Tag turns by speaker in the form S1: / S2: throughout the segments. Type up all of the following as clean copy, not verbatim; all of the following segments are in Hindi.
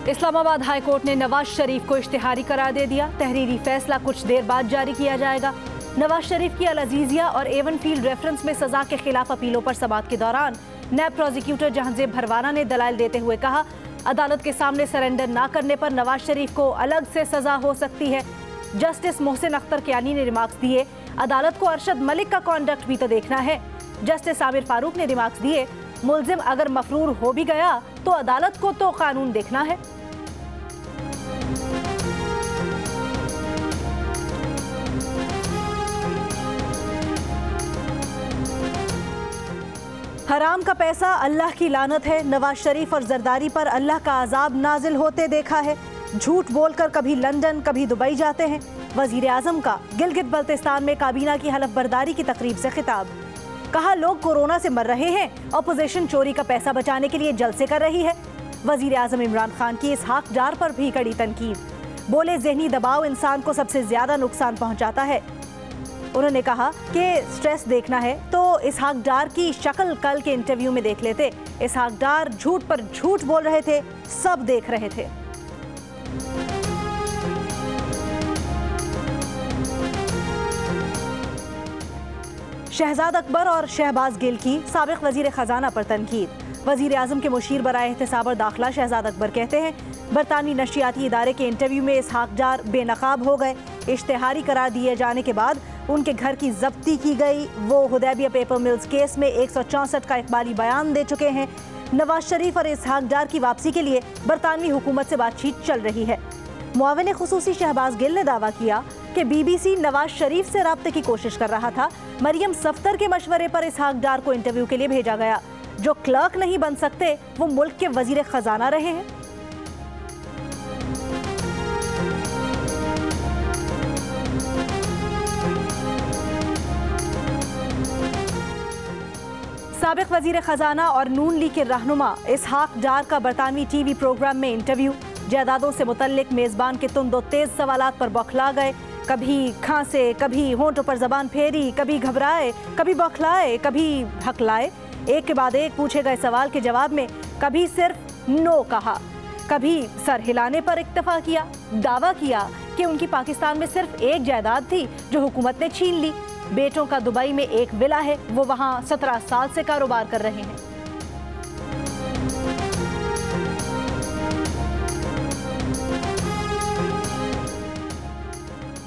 S1: इस्लामाबाद हाई कोर्ट ने नवाज शरीफ को इश्तिहारी करार दे दिया। तहरीरी फैसला कुछ देर बाद जारी किया जाएगा। नवाज शरीफ की अल अजीजिया और एवन फील्ड रेफरेंस में सजा के खिलाफ अपीलों पर समाअत के दौरान नैब प्रोसिक्यूटर जहांजेब भरवाना ने दलाइल देते हुए कहा, अदालत के सामने सरेंडर ना करने पर नवाज शरीफ को अलग से सजा हो सकती है। जस्टिस मोहसिन अख्तर कियानी ने रिमार्क्स दिए, अदालत को अरशद मलिक का कॉन्डक्ट भी तो देखना है। जस्टिस आमिर फारूक ने रिमार्क्स दिए, मुल्जिम अगर मफरूर हो भी गया तो अदालत को तो कानून देखना है। हराम का पैसा अल्लाह की लानत है। नवाज शरीफ और जरदारी पर अल्लाह का अजाब नाजिल होते देखा है। झूठ बोलकर कभी लंदन कभी दुबई जाते हैं। वजीर आजम का गिलगित बल्तिस्तान में काबीना की हलफ बर्दारी की तकरीब से खिताब। कहा, लोग कोरोना से मर रहे हैं, अपोजिशन चोरी का पैसा बचाने के लिए जलसे कर रही है। वजीर आजम इमरान खान की इसहाक डार पर भी कड़ी तनकीद। बोले, जहनी दबाव इंसान को सबसे ज्यादा नुकसान पहुंचाता है। उन्होंने कहा कि स्ट्रेस देखना है तो इसहाक डार की शक्ल कल के इंटरव्यू में देख लेते। इसहाक डार झूठ पर झूठ बोल रहे थे, सब देख रहे थे। शहजाद अकबर और शहबाज गिल की साबिक वजीर खजाना पर तनकीद। वजीर आजम के मुशीर बराए एहतसाब और दाखिला शहजाद अकबर कहते हैं, बरतानवी नशियाती इदारे के इंटरव्यू में इसहाक डार बेनकाब हो गए। इश्तिहारी करार दिए जाने के बाद उनके घर की जब्ती की गई। वो हुदैबिया पेपर मिल्स केस में 164 का इकबाली बयान दे चुके हैं। नवाज शरीफ और इसहाक डार की वापसी के लिए बरतानवी हुकूमत से बातचीत चल रही है। मुआविन खुसूसी शहबाज गिल ने दावा किया कि BBC नवाज शरीफ से राब्ते की कोशिश कर रहा था। मरियम सफ्तर के मशवरे पर इसहाक डार को इंटरव्यू के लिए भेजा गया। जो क्लर्क नहीं बन सकते वो मुल्क के वजीर खजाना रहे हैं। साबिक वजीर खजाना और नून लीग के रहनुमा इसहाक डार का बरतानवी TV प्रोग्राम में इंटरव्यू। जायदादों से मुतल्लिक मेजबान के तुम दो तेज सवालात पर बौखला गए। कभी खांसे, कभी होंठों पर जबान फेरी, कभी घबराए, कभी बौखलाए, कभी हकलाए। एक के बाद एक पूछे गए सवाल के जवाब में कभी सिर्फ नो कहा, कभी सर हिलाने पर इक्तफा किया। दावा किया कि उनकी पाकिस्तान में सिर्फ एक जायदाद थी जो हुकूमत ने छीन ली। बेटों का दुबई में एक विला है, वो वहां 17 साल से कारोबार कर रहे हैं।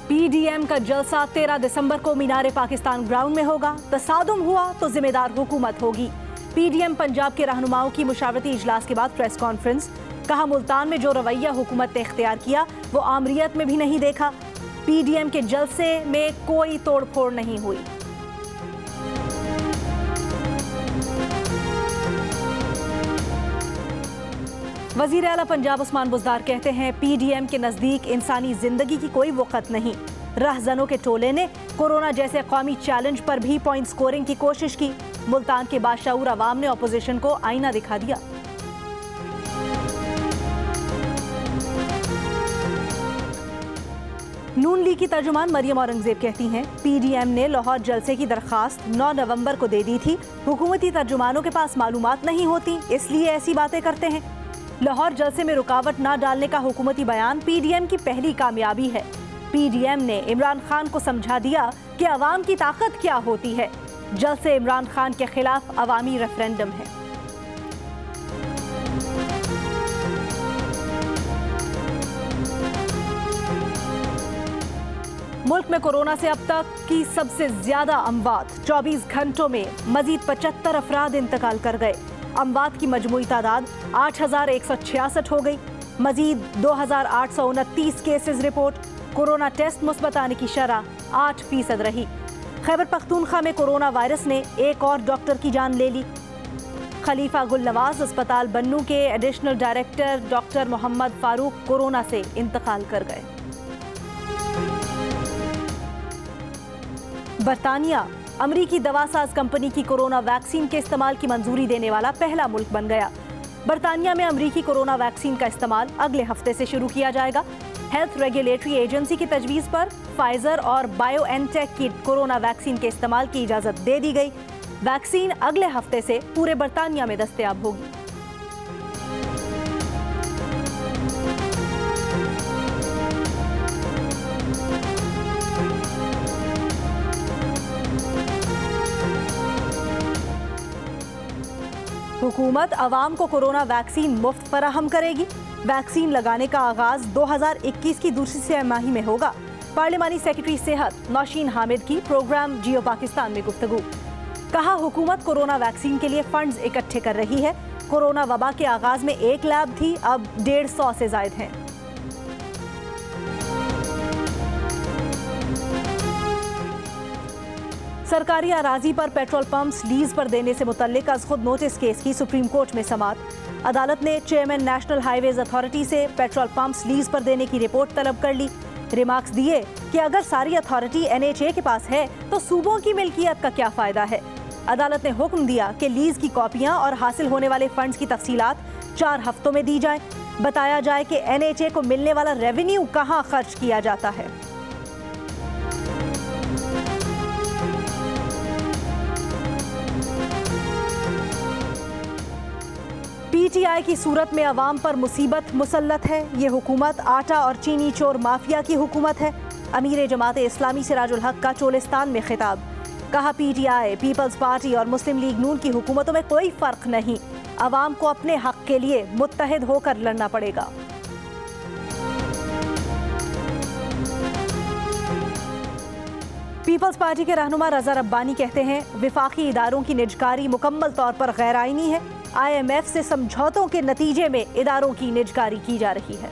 S1: PDM का जलसा 13 दिसंबर को मीनार पाकिस्तान ग्राउंड में होगा। तसादुम हुआ तो जिम्मेदार हुकूमत होगी। PDM पंजाब के रहनुमाओं की मुशावरती इजलास के बाद प्रेस कॉन्फ्रेंस। कहा, मुल्तान में जो रवैया हुकूमत ने इख्तियार किया वो आमरीत में भी नहीं देखा। PDM के जलसे में कोई तोड़फोड़ नहीं हुई। वजीर आला पंजाब उस्मान बुज़दार कहते हैं, PDM के नज़दीक इंसानी जिंदगी की कोई वक़्त नहीं। रहज़नों के टोले ने कोरोना जैसे कौमी चैलेंज पर भी पॉइंट स्कोरिंग की कोशिश की। मुल्तान के बाशऊर अवाम ने अपोजिशन को आईना दिखा दिया। नून लीग की तर्जुमान मरियम औरंगजेब कहती हैं, PDM ने लाहौर जलसे की दरखास्त 9 नवंबर को दे दी थी। हुकूमती तर्जुमानों के पास मालूमात नहीं होती, इसलिए ऐसी बातें करते हैं। लाहौर जलसे में रुकावट ना डालने का हुकूमती बयान PDM की पहली कामयाबी है। PDM ने इमरान खान को समझा दिया कि अवाम की ताकत क्या होती है। जलसे इमरान खान के खिलाफ अवामी रेफरेंडम है। मुल्क में कोरोना से अब तक की सबसे ज्यादा अमवात। 24 घंटों में मजीद 75 अफराद इंतकाल कर गए। अमवात की मजमूई तादाद 8166 हो गई। मजीद 2829 केसेस रिपोर्ट। कोरोना टेस्ट मुस्बत आने की शरह 8% रही। खैबर पख्तूनख्वा में कोरोना वायरस ने एक और डॉक्टर की जान ले ली। खलीफा गुल नवाज अस्पताल बन्नू के additional director doctor Mohammad Farooq corona से इंतकाल कर गए। बरतानिया अमरीकी दवासाज कंपनी की कोरोना वैक्सीन के इस्तेमाल की मंजूरी देने वाला पहला मुल्क बन गया। बरतानिया में अमरीकी कोरोना वैक्सीन का इस्तेमाल अगले हफ्ते से शुरू किया जाएगा। हेल्थ रेगुलेटरी एजेंसी की तजवीज़ पर फाइजर और बायोएनटेक की कोरोना वैक्सीन के इस्तेमाल की इजाज़त दे दी गई। वैक्सीन अगले हफ्ते से पूरे बरतानिया में दस्तयाब होगी। हुकूमत अवाम को कोरोना वैक्सीन मुफ्त फराहम करेगी। वैक्सीन लगाने का आगाज 2021 की दूसरी तिमाही में होगा। पार्लिमानी सेक्रेटरी सेहत नौशीन हामिद की प्रोग्राम जियो पाकिस्तान में गुफ्तगू। कहा, हुकूमत कोरोना वैक्सीन के लिए फंड्स इकट्ठे कर रही है। कोरोना वबा के आगाज में 1 लैब थी, अब 150 से जायद हैं। सरकारी अराजी पर पेट्रोल पंप्स लीज पर देने से मुतल्लिक अज खुद नोटिस केस की सुप्रीम कोर्ट में समाअत। अदालत ने चेयरमैन नेशनल हाईवेज अथॉरिटी से पेट्रोल पंप्स लीज पर देने की रिपोर्ट तलब कर ली। रिमार्क्स दिए कि अगर सारी अथॉरिटी NHA के पास है तो सूबों की मिल्कियत का क्या फायदा है। अदालत ने हुक्म दिया कि लीज की कॉपियां और हासिल होने वाले फंड्स की तफसीलात 4 हफ्तों में दी जाए। बताया जाए कि NHA को मिलने वाला रेवेन्यू कहां खर्च किया जाता है। PTI की सूरत में अवाम पर मुसीबत मुसल्लत है। ये हुकूमत आटा और चीनी चोर माफिया की हुकूमत है। अमीर जमात इस्लामी सिराजुल हक का चोलिस्तान में खिताब। कहा, PTI, पीपल्स पार्टी और मुस्लिम लीग नून की हुकूमतों में कोई फर्क नहीं। अवाम को अपने हक के लिए मुत्तहिद होकर लड़ना पड़ेगा। पीपल्स पार्टी के रहनुमा रजा रब्बानी कहते हैं, विफाकी इदारों की निजकारी मुकम्मल तौर पर गैर आईनी है। IMF से समझौतों के नतीजे में इदारों की निजकारी की जा रही है।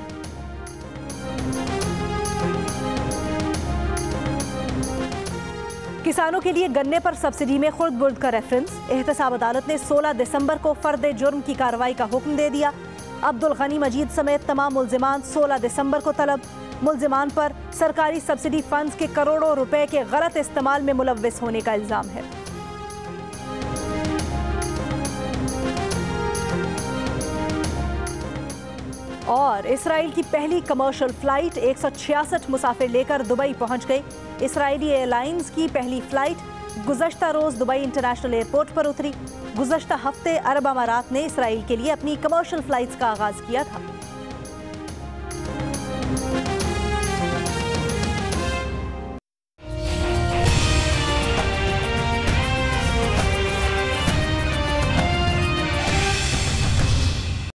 S1: किसानों के लिए गन्ने पर सब्सिडी में खुर्द बुर्द का रेफरेंस। एहतसाब अदालत ने 16 दिसंबर को फर्द जुर्म की कार्रवाई का हुक्म दे दिया। अब्दुल गनी मजीद समेत तमाम मुल्जिमान 16 दिसंबर को तलब। मुल्जिमान पर सरकारी सब्सिडी फंड्स के करोड़ों रुपए के गलत इस्तेमाल में मुलव्विस होने का इल्जाम है। और इसराइल की पहली कमर्शियल फ्लाइट 166 मुसाफिर लेकर दुबई पहुंच गई। इसराइली एयरलाइंस की पहली फ्लाइट गुज़श्ता रोज़ दुबई इंटरनेशनल एयरपोर्ट पर उतरी। गुज़श्ता हफ्ते अरब अमारात ने इसराइल के लिए अपनी कमर्शियल फ्लाइट्स का आगाज़ किया था।